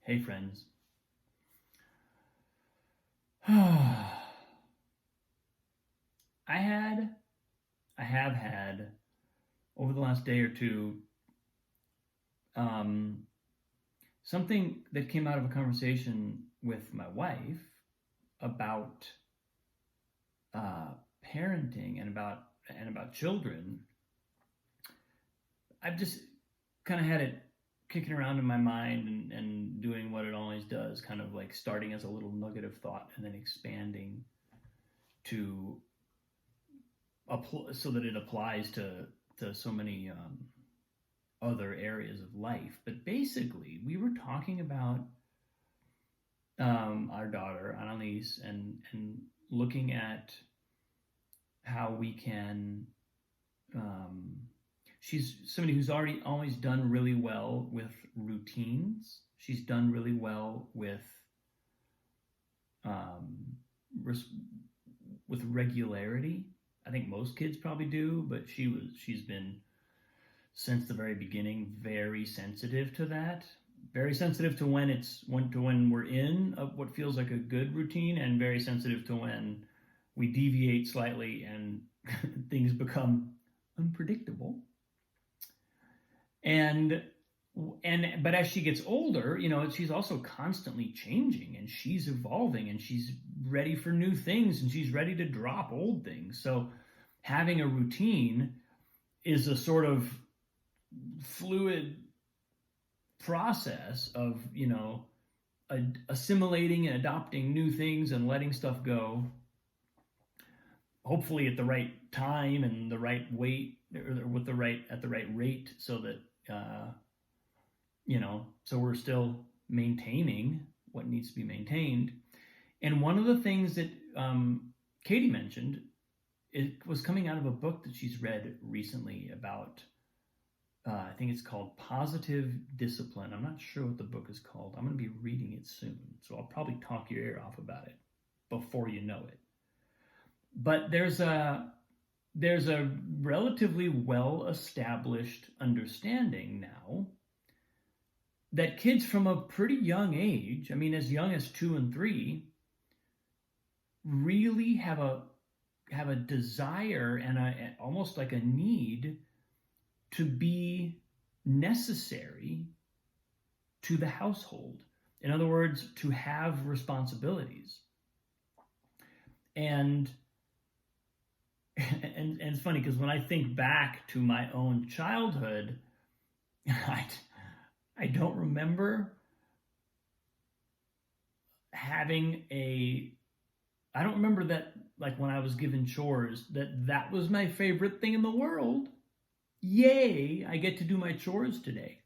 Hey friends. I had, I have had over the last day or two, um, something that came out of a conversation with my wife about uh, parenting and about children. I've just kind of had it kicking around in my mind and doing what it always does, kind of like starting as a little nugget of thought and then expanding to so that it applies to so many other areas of life. But basically, we were talking about our daughter Annalise and looking at how we can. She's somebody who's already always done really well with routines. She's done really well um, with regularity. I think most kids probably do, but she's been since the very beginning very sensitive to that. Very sensitive to when we're in what feels like a good routine, and very sensitive to when we deviate slightly and things become unpredictable. And but as she gets older, she's also constantly changing and she's evolving and she's ready for new things and she's ready to drop old things. So having a routine is a sort of fluid process of, assimilating and adopting new things and letting stuff go, hopefully at the right time and the right weight, or at the right rate, so that so we're still maintaining what needs to be maintained. And one of the things that Katie mentioned, it was coming out of a book that she's read recently about, I think it's called Positive Discipline. I'm not sure what the book is called. I'm going to be reading it soon, so I'll probably talk your ear off about it before you know it. But there's a relatively well-established understanding now that kids from a pretty young age, I mean as young as 2 and 3, really have a desire and almost like a need to be necessary to the household. In other words, to have responsibilities. And it's funny because when I think back to my own childhood, I don't remember I don't remember that, like when I was given chores, that was my favorite thing in the world. Yay, I get to do my chores today.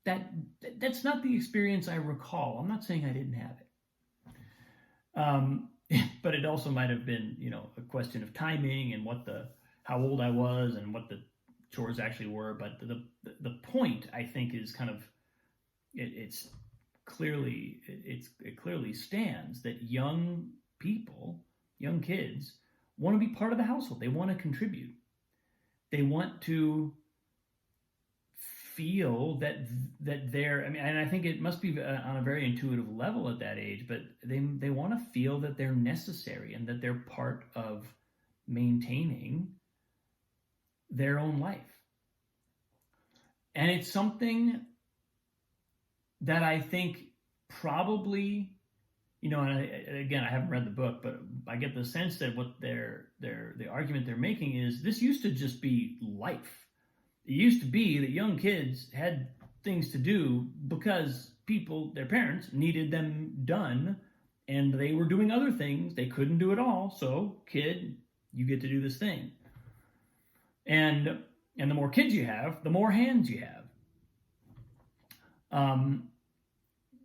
That's not the experience I recall. I'm not saying I didn't have it. But it also might have been, a question of timing and how old I was and what the chores actually were. But the point, I think, is kind of it clearly stands that young kids want to be part of the household. They want to contribute. They want to feel that they're, and I think it must be on a very intuitive level at that age, but they want to feel that they're necessary and that they're part of maintaining their own life. And it's something that I think probably, and again, I haven't read the book, but I get the sense that what the argument they're making is this used to just be life. It used to be that young kids had things to do because their parents, needed them done, and they were doing other things. They couldn't do it all. So, kid, you get to do this thing. And the more kids you have, the more hands you have.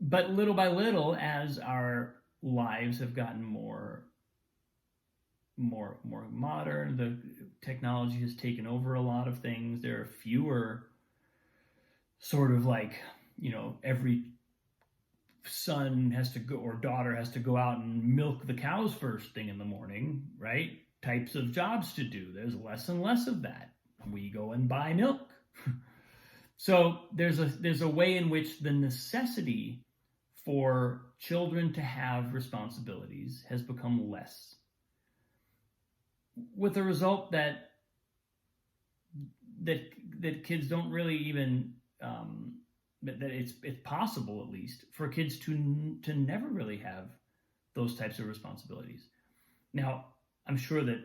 But little by little, as our lives have gotten more modern, the technology has taken over a lot of things. There are fewer sort of like, every son has to go or daughter has to go out and milk the cows first thing in the morning, right? Types of jobs to do. There's less and less of that. We go and buy milk. So there's a way in which the necessity for children to have responsibilities has become less, with the result that kids don't really even that it's possible, at least, for kids to never really have those types of responsibilities. Now, I'm sure that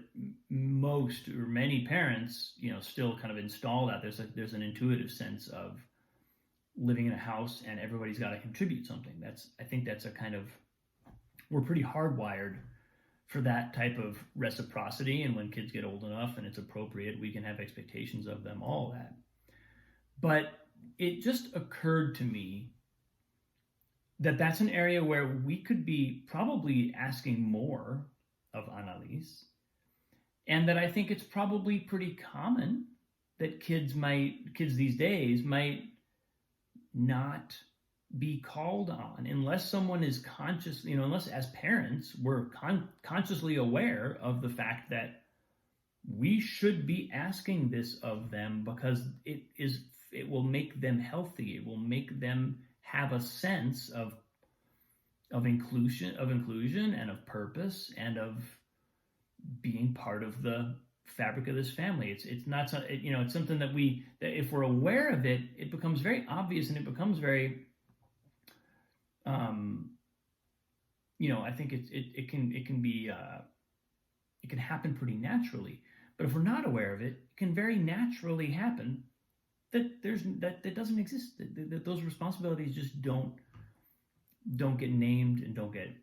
most or many parents, still kind of install that. There's an intuitive sense of living in a house and everybody's got to contribute something. I think that's a kind of, we're pretty hardwired for that type of reciprocity. And when kids get old enough and it's appropriate, we can have expectations of them, all that. But it just occurred to me that that's an area where we could be probably asking more of Annalise, and that I think it's probably pretty common that kids these days might not be called on unless someone is conscious, unless as parents we're consciously aware of the fact that we should be asking this of them, because it will make them healthy. It will make them have a sense of inclusion and of purpose and of being part of the fabric of this family. It's not, it's something that if we're aware of it, it becomes very obvious, and it becomes very, I think it can happen pretty naturally. But if we're not aware of it, it can very naturally happen that that doesn't exist. That those responsibilities just don't get named and don't get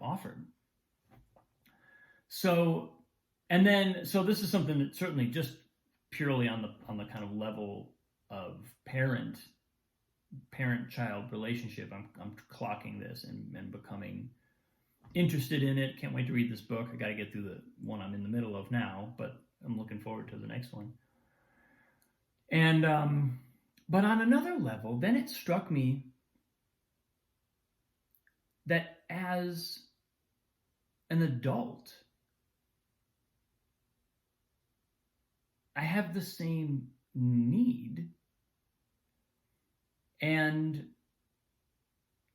offered. So this is something that certainly just purely on the kind of level of parent-child relationship, I'm clocking this and becoming interested in it. Can't wait to read this book. I got to get through the one I'm in the middle of now, but I'm looking forward to the next one. And but on another level, then it struck me that as an adult, I have the same need. And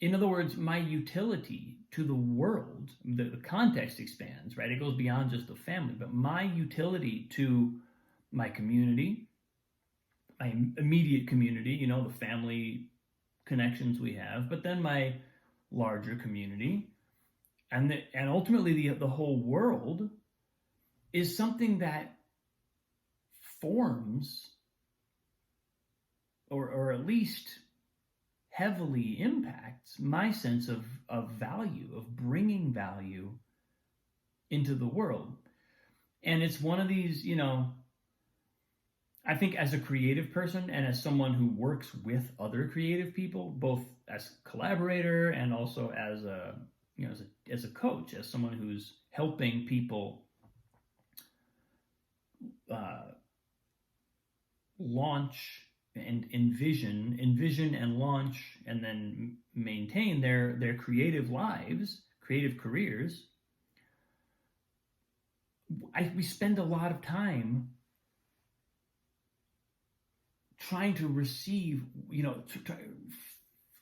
in other words, my utility to the world, the context expands, right? It goes beyond just the family, but my utility to my community, my immediate community, the family connections we have, but then my larger community, and ultimately the whole world, is something that forms or at least heavily impacts my sense of value, of bringing value into the world. And it's one of these, I think as a creative person and as someone who works with other creative people, both as a collaborator and also as a coach, as someone who's helping people launch and envision and launch and then maintain their creative lives, creative careers, we spend a lot of time trying to receive,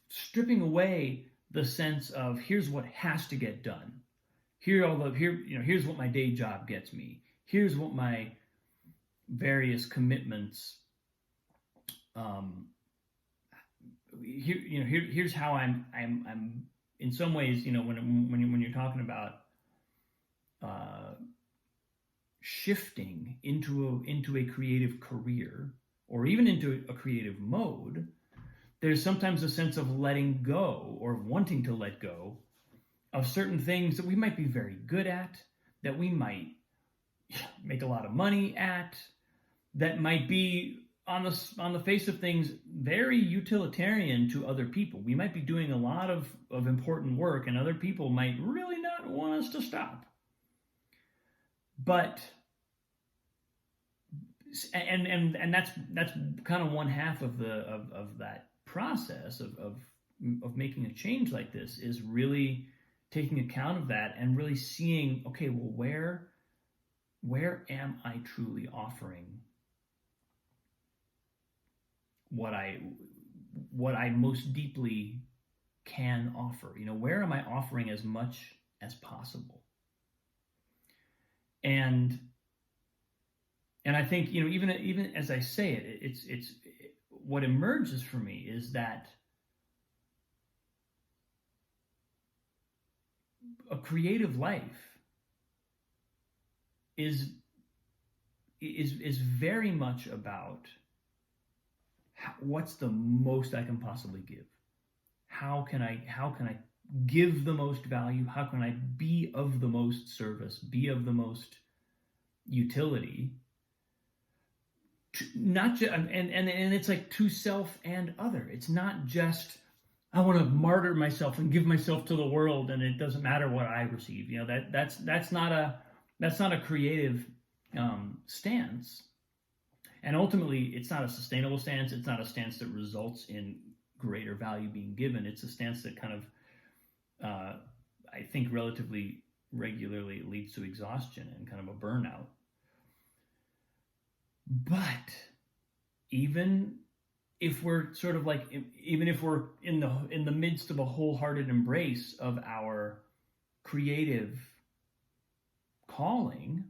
stripping away the sense of here's what has to get done. Here's what my day job gets me. Here's what my various commitments. Here's how I'm in some ways, when you're talking about shifting into a creative career or even into a creative mode, there's sometimes a sense of letting go or wanting to let go of certain things that we might be very good at, that we might make a lot of money at, that might be on the face of things very utilitarian to other people. We might be doing a lot of important work, and other people might really not want us to stop. But and that's kind of one half of that process of making a change like this, is really taking account of that and really seeing, okay, well, where am I truly offering what I most deeply can offer. Where am I offering as much as possible? And I think, even as I say it, it's what emerges for me is that a creative life is very much about what's the most I can possibly give. How can I give the most value? How can I be of the most service, be of the most utility? Not just, and it's like to self and other. It's not just I want to martyr myself and give myself to the world, and it doesn't matter what I receive. That's not a creative stance, and ultimately, it's not a sustainable stance. It's not a stance that results in greater value being given. It's a stance that kind of, I think, relatively regularly leads to exhaustion and kind of a burnout. But even if we're sort of like, even if we're in the midst of a wholehearted embrace of our creative calling,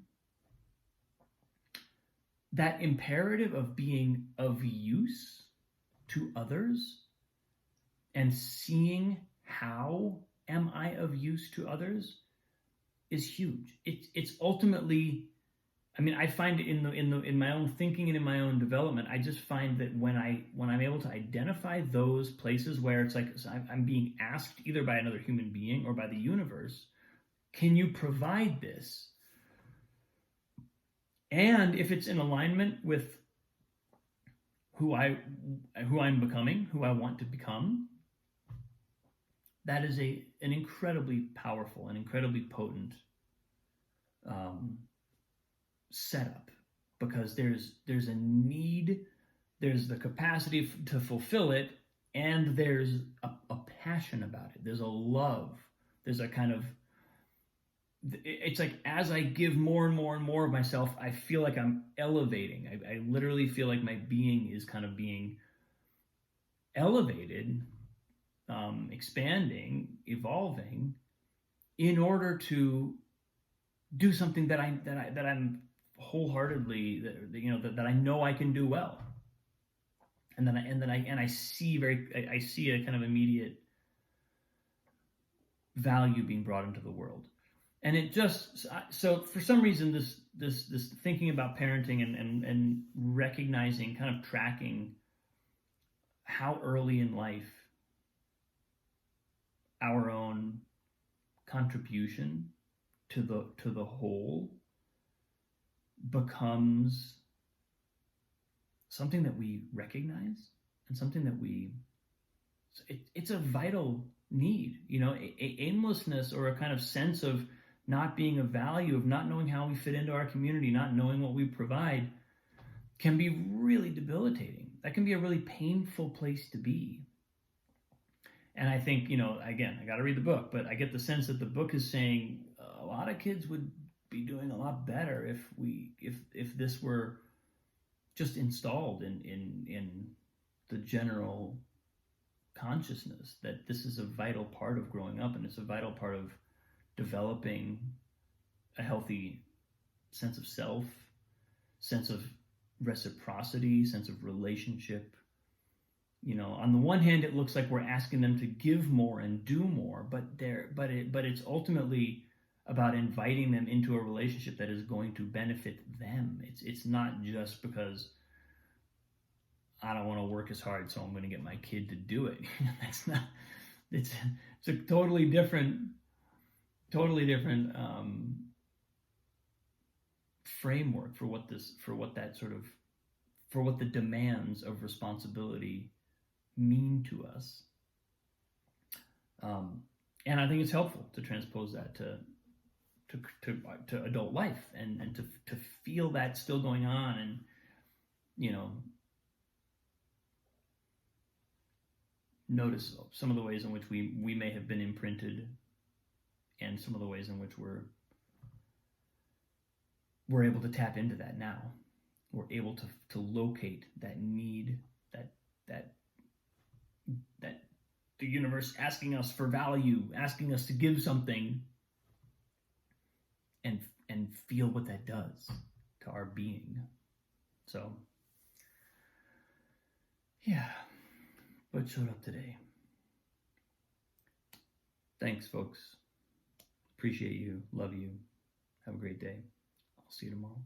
that imperative of being of use to others and seeing how am I of use to others is huge. It's ultimately, I mean, I find it in my own thinking and in my own development, I just find that when I'm able to identify those places where it's like I'm being asked either by another human being or by the universe, can you provide this? And if it's in alignment with who I'm becoming, who I want to become, that is an incredibly powerful and incredibly potent setup, because there's a need, there's the capacity to fulfill it, and there's a passion about it. There's a love. There's a kind of, it's like as I give more and more and more of myself, I feel like I'm elevating. I literally feel like my being is kind of being elevated, expanding, evolving, in order to do something that I'm wholeheartedly, that I know I can do well, and then I see a kind of immediate value being brought into the world. And it just, so for some reason, this thinking about parenting and recognizing, kind of tracking how early in life our own contribution to the whole becomes something that we recognize, and something that it's a vital need. Aimlessness, or a kind of sense of not being of value, of not knowing how we fit into our community, not knowing what we provide, can be really debilitating. That can be a really painful place to be. And I think, again, I got to read the book, but I get the sense that the book is saying a lot of kids would be doing a lot better if this were just installed in the general consciousness, that this is a vital part of growing up, and it's a vital part of developing a healthy sense of self, sense of reciprocity, sense of relationship. On the one hand, it looks like we're asking them to give more and do more, but it's ultimately about inviting them into a relationship that is going to benefit them. It's not just because I don't want to work as hard, so I'm going to get my kid to do it. That's not. It's a totally different framework for what the demands of responsibility mean to us. And I think it's helpful to transpose that to adult life, and to feel that still going on, and notice some of the ways in which we may have been imprinted, and some of the ways in which we're able to tap into that now. We're able to locate that need, that that the universe asking us for value, asking us to give something, and feel what that does to our being. So yeah, what showed up today. Thanks, folks. Appreciate you. Love you. Have a great day. I'll see you tomorrow.